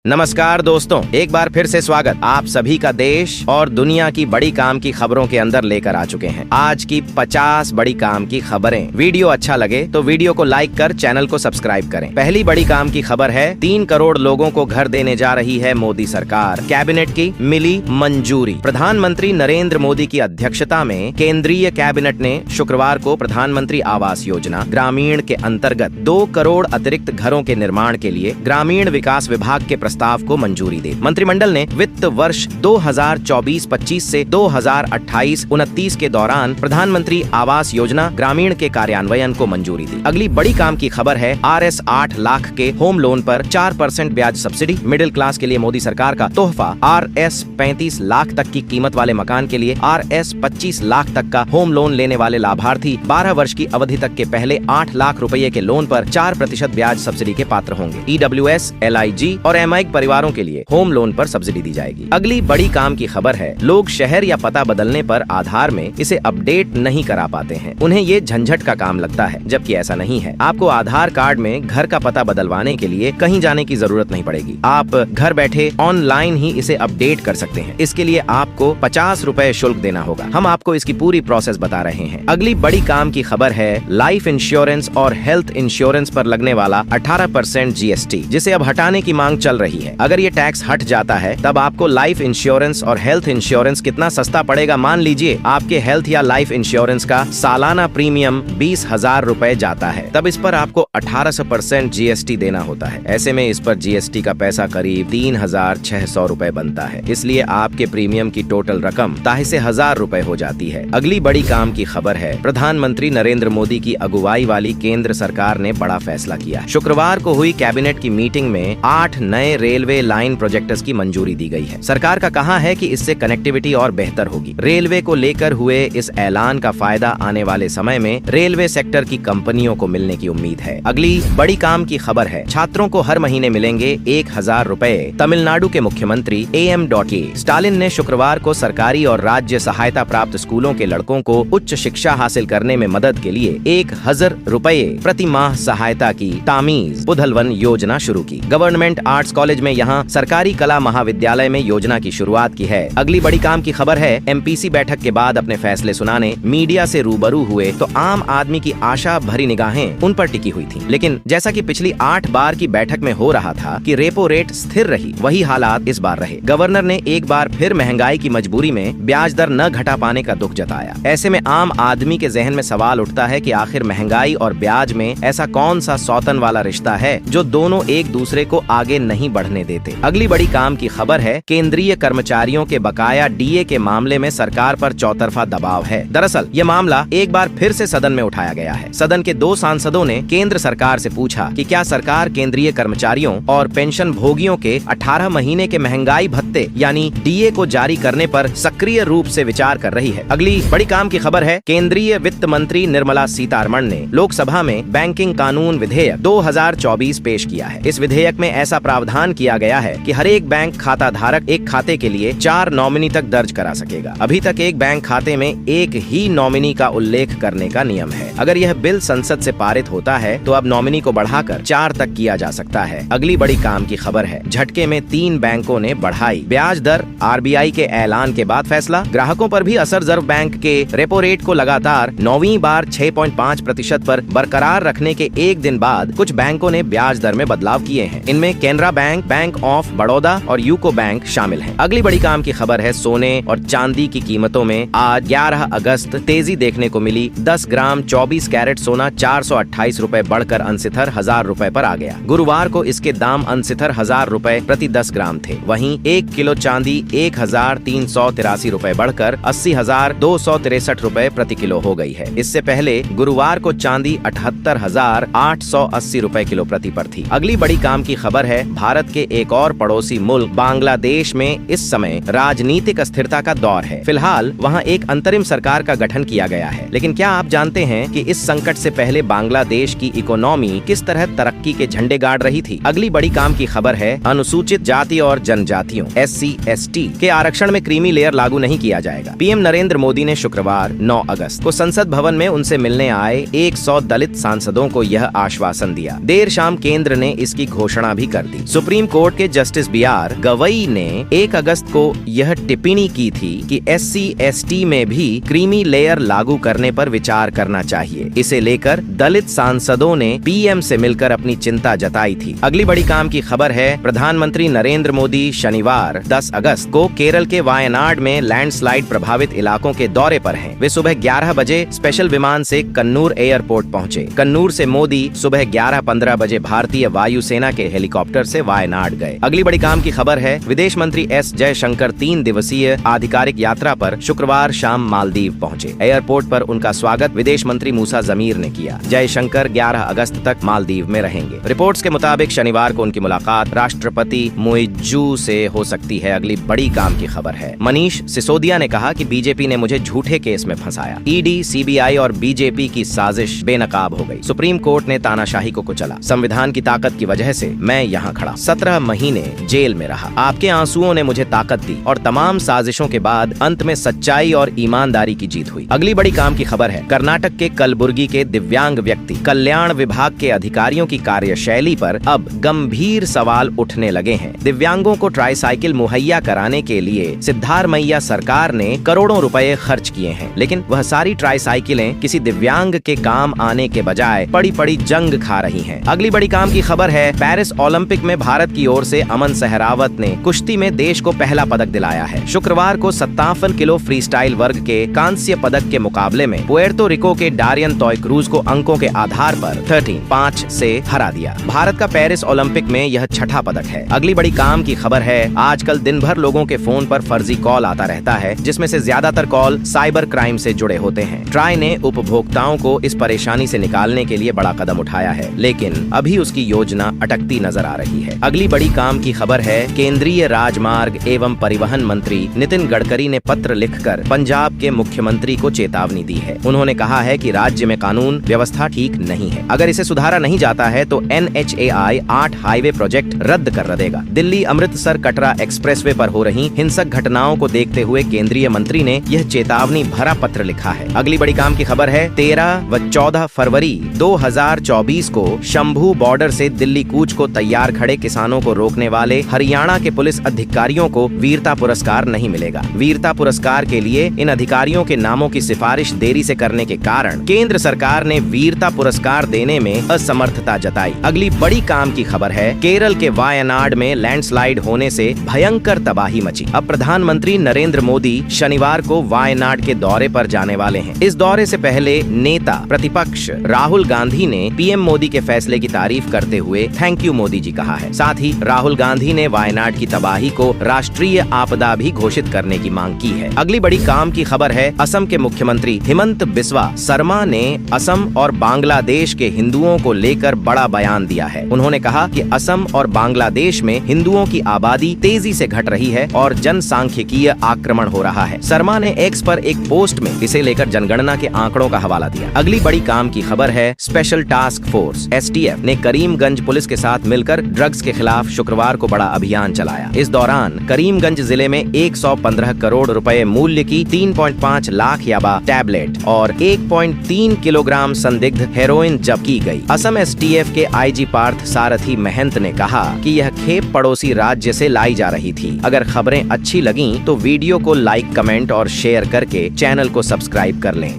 नमस्कार दोस्तों, एक बार फिर से स्वागत आप सभी का देश और दुनिया की बड़ी काम की खबरों के अंदर लेकर आ चुके हैं। आज की 50 बड़ी काम की खबरें। वीडियो अच्छा लगे तो वीडियो को लाइक कर चैनल को सब्सक्राइब करें। पहली बड़ी काम की खबर है 3 करोड़ लोगों को घर देने जा रही है मोदी सरकार। कैबिनेट की मिली मंजूरी। प्रधानमंत्री नरेंद्र मोदी की अध्यक्षता में केंद्रीय कैबिनेट ने शुक्रवार को प्रधानमंत्री आवास योजना ग्रामीण के अंतर्गत 2 करोड़ अतिरिक्त घरों के निर्माण के लिए ग्रामीण विकास विभाग के प्रस्ताव को मंजूरी दी। मंत्रिमंडल ने वित्त वर्ष 2024-25 से 2028-29 के दौरान प्रधानमंत्री आवास योजना ग्रामीण के कार्यान्वयन को मंजूरी दी। अगली बड़ी काम की खबर है RS 8 लाख के होम लोन पर 4% ब्याज सब्सिडी। मिडिल क्लास के लिए मोदी सरकार का तोहफा। RS 35 लाख तक की कीमत वाले मकान के लिए RS 25 लाख तक का होम लोन लेने वाले लाभार्थी 12 वर्ष की अवधि तक के पहले 8 लाख रुपए के लोन पर 4% ब्याज सब्सिडी के पात्र होंगे। EWS, LIG और MI परिवारों के लिए होम लोन पर सब्सिडी दी जाएगी। अगली बड़ी काम की खबर है लोग शहर या पता बदलने पर आधार में इसे अपडेट नहीं करा पाते हैं। उन्हें ये झंझट का काम लगता है, जबकि ऐसा नहीं है। आपको आधार कार्ड में घर का पता बदलवाने के लिए कहीं जाने की जरूरत नहीं पड़ेगी। आप घर बैठे ऑनलाइन ही इसे अपडेट कर सकते हैं। इसके लिए आपको 50 रुपए शुल्क देना होगा। हम आपको इसकी पूरी प्रोसेस बता रहे हैं। अगली बड़ी काम की खबर है लाइफ इंश्योरेंस और हेल्थ इंश्योरेंस पर लगने वाला 18% GST, जिसे अब हटाने की मांग चल रही है। अगर ये टैक्स हट जाता है तब आपको लाइफ इंश्योरेंस और हेल्थ इंश्योरेंस कितना सस्ता पड़ेगा। मान लीजिए आपके हेल्थ या लाइफ इंश्योरेंस का सालाना प्रीमियम 20,000 रुपए जाता है, तब इस पर आपको 18% GST देना होता है। ऐसे में इस पर GST का पैसा करीब 3,600 रुपए बनता है। इसलिए आपके प्रीमियम की टोटल रकम 1000 रुपए हो जाती है। अगली बड़ी काम की खबर है प्रधानमंत्री नरेंद्र मोदी की अगुवाई वाली केंद्र सरकार ने बड़ा फैसला किया। शुक्रवार को हुई कैबिनेट की मीटिंग में 8 नए रेलवे लाइन प्रोजेक्ट्स की मंजूरी दी गई है। सरकार का कहा है कि इससे कनेक्टिविटी और बेहतर होगी। रेलवे को लेकर हुए इस ऐलान का फायदा आने वाले समय में रेलवे सेक्टर की कंपनियों को मिलने की उम्मीद है। अगली बड़ी काम की खबर है छात्रों को हर महीने मिलेंगे 1,000 रुपए। तमिलनाडु के मुख्यमंत्री AM.K स्टालिन ने शुक्रवार को सरकारी और राज्य सहायता प्राप्त स्कूलों के लड़कों को उच्च शिक्षा हासिल करने में मदद के लिए 1,000 रुपए प्रति माह सहायता की तामीज पुधलवन योजना शुरू की। गवर्नमेंट आर्ट्स कॉलेज में यहाँ सरकारी कला महाविद्यालय में योजना की शुरुआत की है। अगली बड़ी काम की खबर है MPC बैठक के बाद अपने फैसले सुनाने मीडिया से रूबरू हुए तो आम आदमी की आशा भरी निगाहें उन पर टिकी हुई थी। लेकिन जैसा कि पिछली 8 बार की बैठक में हो रहा था कि रेपो रेट स्थिर रही, वही हालात इस बार रहे। गवर्नर ने एक बार फिर महंगाई की मजबूरी में ब्याज दर न घटा पाने का दुख जताया। ऐसे में आम आदमी के जहन में सवाल उठता है कि आखिर महंगाई और ब्याज में ऐसा कौन सा सौतन वाला रिश्ता है जो दोनों एक दूसरे को आगे नहीं बढ़ने देते। अगली बड़ी काम की खबर है केंद्रीय कर्मचारियों के बकाया DA के मामले में सरकार पर चौतरफा दबाव है। दरअसल ये मामला एक बार फिर से सदन में उठाया गया है। सदन के 2 सांसदों ने केंद्र सरकार से पूछा कि क्या सरकार केंद्रीय कर्मचारियों और पेंशन भोगियों के 18 महीने के महंगाई भत्ते यानी DA को जारी करने पर सक्रिय रूप से विचार कर रही है। अगली बड़ी काम की खबर है केंद्रीय वित्त मंत्री निर्मला सीतारमण ने लोकसभा में बैंकिंग कानून विधेयक 2024 पेश किया है। इस विधेयक में ऐसा प्रावधान किया गया है कि हर एक बैंक खाता धारक एक खाते के लिए 4 नॉमिनी तक दर्ज करा सकेगा। अभी तक एक बैंक खाते में एक ही नॉमिनी का उल्लेख करने का नियम है। अगर यह बिल संसद से पारित होता है तो अब नॉमिनी को बढ़ाकर 4 तक किया जा सकता है। अगली बड़ी काम की खबर है झटके में 3 बैंकों ने बढ़ाई ब्याज दर। RBI के ऐलान के बाद फैसला। ग्राहकों पर भी असर। रिजर्व बैंक के रेपो रेट को लगातार 9वीं बार 6.5% पर बरकरार रखने के एक दिन बाद कुछ बैंकों ने ब्याज दर में बदलाव किए हैं। इनमें Canara bank, bank of Baroda और यूको बैंक शामिल हैं। अगली बड़ी काम की खबर है सोने और चांदी की कीमतों में आज 11 अगस्त तेजी देखने को मिली। 10 ग्राम 24 कैरेट सोना 428 रुपए बढ़कर अंशितर 1,000 रुपए पर आ गया। गुरुवार को इसके दाम अंशितर 1,000 रुपए प्रति 10 ग्राम थे। वहीं 1 किलो चांदी 1,383 रुपए बढ़कर 80,263 रुपए प्रति किलो हो गई है। इससे पहले गुरुवार को चांदी 78,880 रुपए किलो प्रति पर थी। अगली बड़ी काम की खबर है भारत के एक और पड़ोसी मुल्क बांग्लादेश में इस समय राजनीतिक अस्थिरता का दौर है। फिलहाल वहां एक अंतरिम सरकार का गठन किया गया है। लेकिन क्या आप जानते हैं कि इस संकट से पहले बांग्लादेश की इकोनॉमी किस तरह तरक्की के झंडे गाड़ रही थी? अगली बड़ी काम की खबर है अनुसूचित जाति और जनजातियों SC/ST के आरक्षण में क्रीमी लेयर लागू नहीं किया जाएगा। PM नरेंद्र मोदी ने शुक्रवार 9 अगस्त को संसद भवन में उनसे मिलने आए 100 दलित सांसदों को यह आश्वासन दिया। देर शाम केंद्र ने इसकी घोषणा भी कर दी। सुप्रीम सुप्रीम कोर्ट के जस्टिस BR गवई ने 1 अगस्त को यह टिप्पणी की थी कि SC/ST में भी क्रीमी लेयर लागू करने पर विचार करना चाहिए। इसे लेकर दलित सांसदों ने PM से मिलकर अपनी चिंता जताई थी। अगली बड़ी काम की खबर है, प्रधानमंत्री नरेंद्र मोदी शनिवार 10 अगस्त को केरल के वायनाड में लैंडस्लाइड प्रभावित इलाकों के दौरे पर हैं। वे सुबह 11 बजे स्पेशल विमान से कन्नूर एयरपोर्ट पहुंचे। कन्नूर से मोदी सुबह 11:15 बजे भारतीय वायुसेना के हेलीकॉप्टर से वायनाड गए। अगली बड़ी काम की खबर है, विदेश मंत्री S जयशंकर 3 दिवसीय आधिकारिक यात्रा पर शुक्रवार शाम मालदीव पहुंचे। एयरपोर्ट पर उनका स्वागत विदेश मंत्री मूसा जमीर ने किया। जयशंकर 11 अगस्त तक मालदीव में रहेंगे। रिपोर्ट्स के मुताबिक शनिवार को उनकी मुलाकात राष्ट्रपति मुइज्जू से हो सकती है। अगली बड़ी काम की खबर है, मनीष सिसोदिया ने कहा कि बीजेपी ने मुझे झूठे केस में फंसाया। ED, CBI और बीजेपी की साजिश बेनकाब हो गई। सुप्रीम कोर्ट ने तानाशाही को कुचला। संविधान की ताकत की वजह से मैं यहाँ खड़ा। 17 महीने जेल में रहा। आपके आंसुओं ने मुझे ताकत दी और तमाम साजिशों के बाद अंत में सच्चाई और ईमानदारी की जीत हुई। अगली बड़ी काम की खबर है, कर्नाटक के कलबुर्गी के दिव्यांग व्यक्ति कल्याण विभाग के अधिकारियों की कार्यशैली पर अब गंभीर सवाल उठने लगे हैं। दिव्यांगों को ट्राईसाइकिल मुहैया कराने के लिए सिद्धारमैया सरकार ने करोड़ों रुपए खर्च किए हैं, लेकिन वह सारी ट्राईसाइकिलें किसी दिव्यांग के काम आने के बजाय पड़ी पड़ी जंग खा रही हैं। अगली बड़ी काम की खबर है, पेरिस ओलंपिक में भारत की ओर से अमन सहरावत ने कुश्ती में देश को पहला पदक दिलाया है। शुक्रवार को 57 किलो फ्रीस्टाइल वर्ग के कांस्य पदक के मुकाबले में पुएर्तो रिको के डारियन तोयक्रूज को अंकों के आधार पर 13-5 से हरा दिया। भारत का पेरिस ओलंपिक में यह 6ठा पदक है। अगली बड़ी काम की खबर है, आजकल दिन भर लोगों के फोन पर फर्जी कॉल आता रहता है, जिसमें से ज्यादातर कॉल साइबर क्राइम से जुड़े होते हैं। ट्राई ने उपभोक्ताओं को इस परेशानी से निकालने के लिए बड़ा कदम उठाया है, लेकिन अभी उसकी योजना अटकती नजर आ रही है। अगली बड़ी काम की खबर है, केंद्रीय राजमार्ग एवं परिवहन मंत्री नितिन गडकरी ने पत्र लिखकर पंजाब के मुख्यमंत्री को चेतावनी दी है। उन्होंने कहा है कि राज्य में कानून व्यवस्था ठीक नहीं है। अगर इसे सुधारा नहीं जाता है तो NHAI 8 हाईवे प्रोजेक्ट रद्द कर देगा। दिल्ली अमृतसर कटरा एक्सप्रेसवे पर हो रही हिंसक घटनाओं को देखते हुए केंद्रीय मंत्री ने यह चेतावनी भरा पत्र लिखा है। अगली बड़ी काम की खबर है, 13 व 14 फरवरी 2024 को शंभू बॉर्डर से दिल्ली कूच को तैयार खड़े किसानों को रोकने वाले हरियाणा के पुलिस अधिकारियों को वीरता पुरस्कार नहीं मिलेगा। वीरता पुरस्कार के लिए इन अधिकारियों के नामों की सिफारिश देरी से करने के कारण केंद्र सरकार ने वीरता पुरस्कार देने में असमर्थता जताई। अगली बड़ी काम की खबर है, केरल के वायनाड में लैंडस्लाइड होने से भयंकर तबाही मची। अब प्रधानमंत्री नरेंद्र मोदी शनिवार को वायनाड के दौरे पर जाने वाले हैं। इस दौरे से पहले नेता प्रतिपक्ष राहुल गांधी ने PM मोदी के फैसले की तारीफ करते हुए थैंक यू मोदी जी कहा है। साथ ही राहुल गांधी ने वायनाड की तबाही को राष्ट्रीय आपदा भी घोषित करने की मांग की है। अगली बड़ी काम की खबर है, असम के मुख्यमंत्री हिमंत बिस्वा शर्मा ने असम और बांग्लादेश के हिंदुओं को लेकर बड़ा बयान दिया है। उन्होंने कहा कि असम और बांग्लादेश में हिंदुओं की आबादी तेजी से घट रही है और जनसांख्यिकीय आक्रमण हो रहा है। शर्मा ने X पर एक पोस्ट में इसे लेकर जनगणना के आंकड़ों का हवाला दिया। अगली बड़ी काम की खबर है, स्पेशल टास्क फोर्स STF ने करीमगंज पुलिस के साथ मिलकर ड्रग्स के खिलाफ शुक्रवार को बड़ा अभियान चलाया। इस दौरान करीमगंज जिले में 115 करोड़ रुपए मूल्य की 3.5 लाख याबा टैबलेट और 1.3 किलोग्राम संदिग्ध हेरोइन जब्त की गई। असम STF के IG पार्थ सारथी महंत ने कहा कि यह खेप पड़ोसी राज्य से लाई जा रही थी। अगर खबरें अच्छी लगीं तो वीडियो को लाइक, कमेंट और शेयर करके चैनल को सब्सक्राइब कर लें।